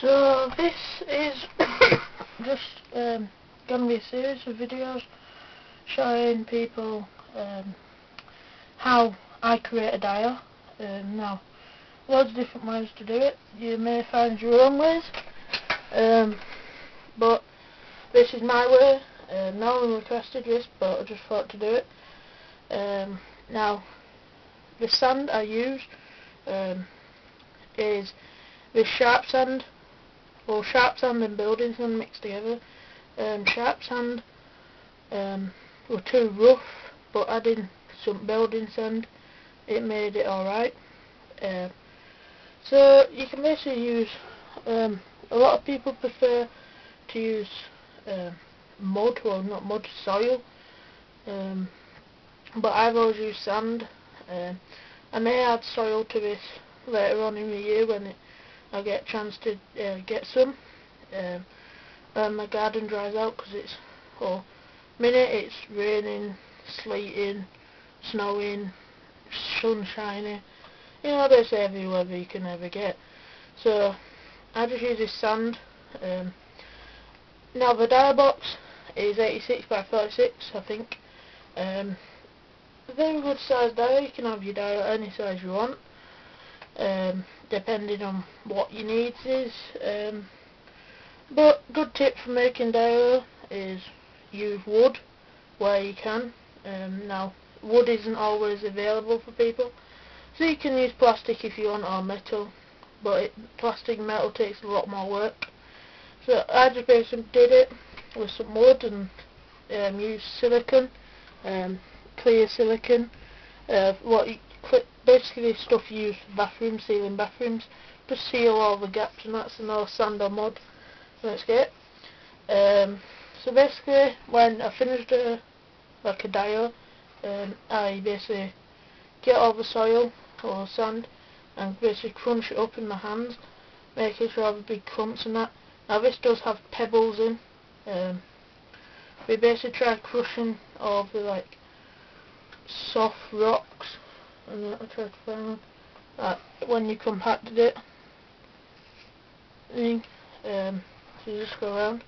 So this is just going to be a series of videos showing people how I create a dio. Now, loads of different ways to do it. You may find your own ways, but this is my way. No one requested this, but I just thought to do it. Now, the sand I use is this sharp sand, or sharp sand and building sand mixed together. Sharp sand were too rough, but adding some building sand, it made it alright. So you can basically use, a lot of people prefer to use mud, well not mud, soil, but I've always used sand. I may add soil to this later on in the year when I get a chance to get some. My garden dries out because it's, minute it's raining, sleeting, snowing, sunshiny, you know, there's every weather you can ever get. So I just use this sand. Now the dio box is 86 by 46, I think. A very good size dio. You can have your dio any size you want, depending on what your needs is. But good tip for making dio is use wood where you can. Now wood isn't always available for people, so you can use plastic if you want, or metal, but plastic and metal takes a lot more work. So I just basically did it with some wood and used silicone, clear silicone. Basically stuff you use for bathrooms, sealing bathrooms, to seal all the gaps and that's, no sand or mud. Let's get. So basically, when I finished like a dio, I basically get all the soil or sand and basically crunch it up in my hands, making sure I have big clumps and that. Now this does have pebbles in. We basically try crushing all the like soft rocks, and I tried to find them when you compacted it. So you just go around.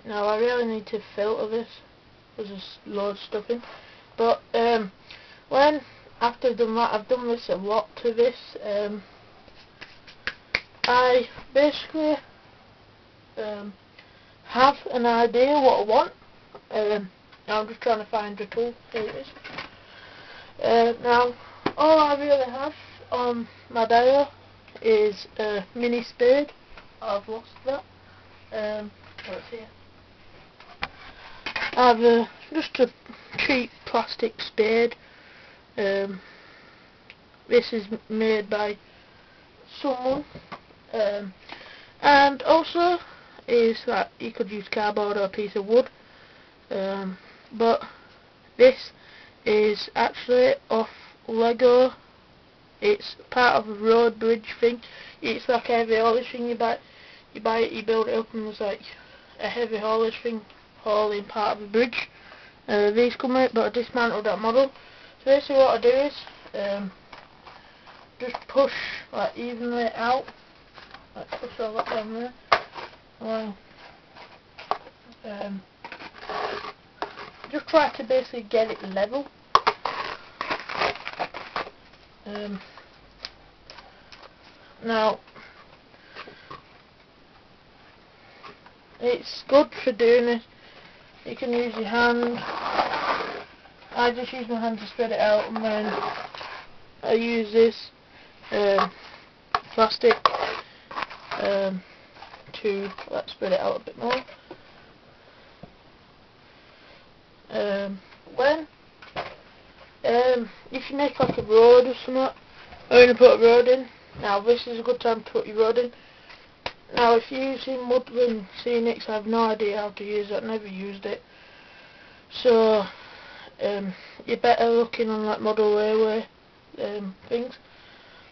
Now I really need to filter this because there's loads of stuff in. But after I've done that, I've done this a lot to this. I basically have an idea what I want. Now I'm just trying to find the tool. Here it is. Now all I really have on my dio is a mini spade. I've lost that. What's here? I have just a cheap plastic spade. This is made by someone, and also is that you could use cardboard or a piece of wood, but this is actually off Lego. It's part of a road bridge thing. It's like a heavy haulage thing. You buy it, you build it up, and there's like a heavy haulage thing hauling part of a bridge. These come out, but I dismantled that model. So basically what I do is just push like evenly out, like push all that down there. Well, just try to basically get it level. Now it's good for doing it. You can use your hand. I just use my hand to spread it out, and then I use this plastic to spread it out a bit more. If you make like a road or something, or you put a road in, now this is a good time to put your road in. Now if you're using woodland scenics, I have no idea how to use it, I've never used it. So you're better looking on like model railway things.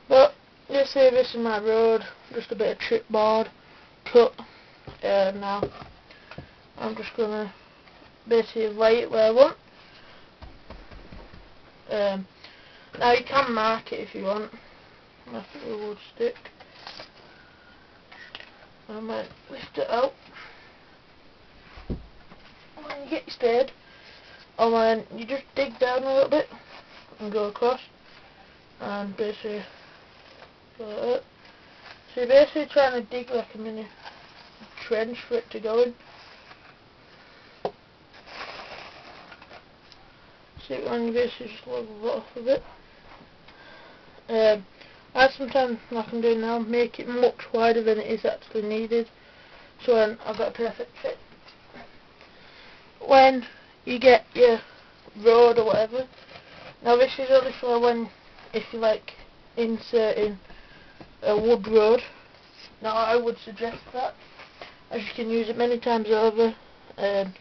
But let's say this is my road, just a bit of chipboard cut. Now I'm just gonna basically lay it where I want. Now you can mark it if you want. I think we would stick. I might lift it out. When you get your spade, and then you just dig down a little bit and go across, and basically go like that. So you're basically trying to dig like a mini trench for it to go in. See when you basically just level it off a bit. I sometimes, like I'm doing now, make it much wider than it is actually needed, so then I've got a perfect fit. When you get your road or whatever, now this is only for when, if you like inserting a wood road. Now I would suggest that, as you can use it many times over, and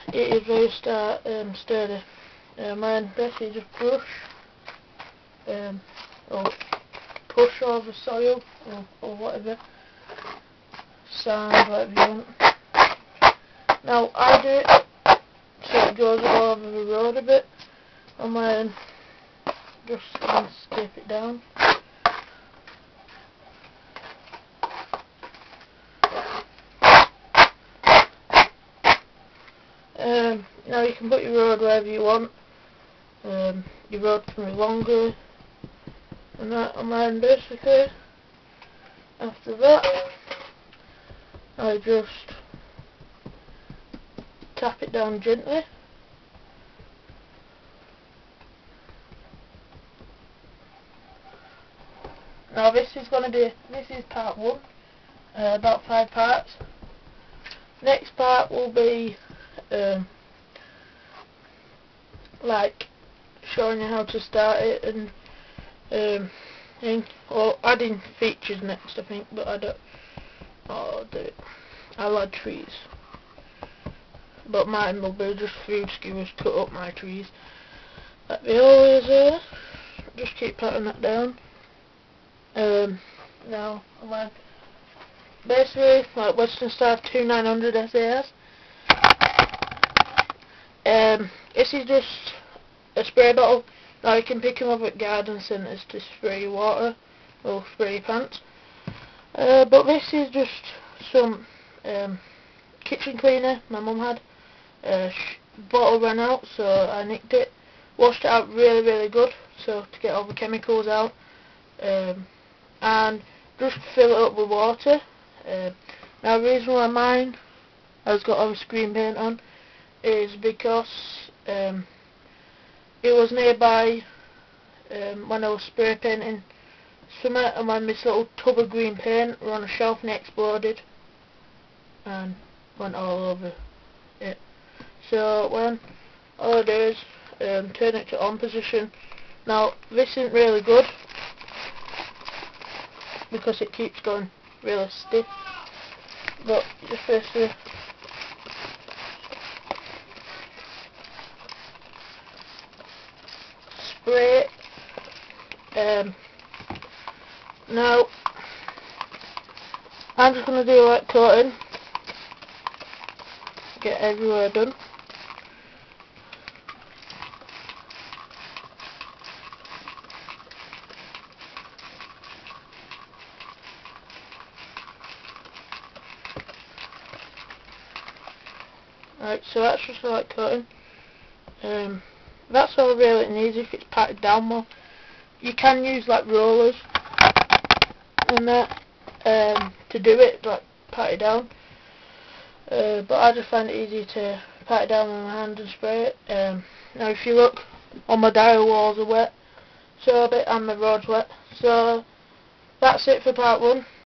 it is very sturdy. And basically just brush or push over soil or whatever, sand, whatever you want. Now I do it so it goes all over the road a bit, and then just scrape it down. Now you can put your road wherever you want. Your road can be longer and that, and then basically after that I just tap it down gently. Now this is part 1, about 5 parts. Next part will be like showing you how to start it and or adding features next, I think, but I don't. I'll do it. I'll add trees, but mine will be just food skewers cut up my trees like they always are. Just keep patting that down. Now I'm basically like Western Star 2900 SAS. This is just a spray bottle. Now you can pick them up at garden centres to spray your water or spray your plants. But this is just some kitchen cleaner my mum had. Bottle ran out, so I nicked it. Washed it out really good, so to get all the chemicals out. And just fill it up with water. Now the reason why mine has got all the screen paint on is because it was nearby when I was spray painting summer, and when this little tub of green paint were on a shelf and it exploded and went all over it. So when all I do is turn it to on position. Now this isn't really good because it keeps going really stiff, but just basically spray it. Now I'm just going to do a wet coating, get everywhere done. Right, so that's just a light coating. That's all really needs if it's patted down more. You can use like rollers and that to do it, like pat it down. But I just find it easy to pat it down with my hand and spray it. Now if you look, all my dial walls are wet, so a bit, and my road's wet. So that's it for part 1.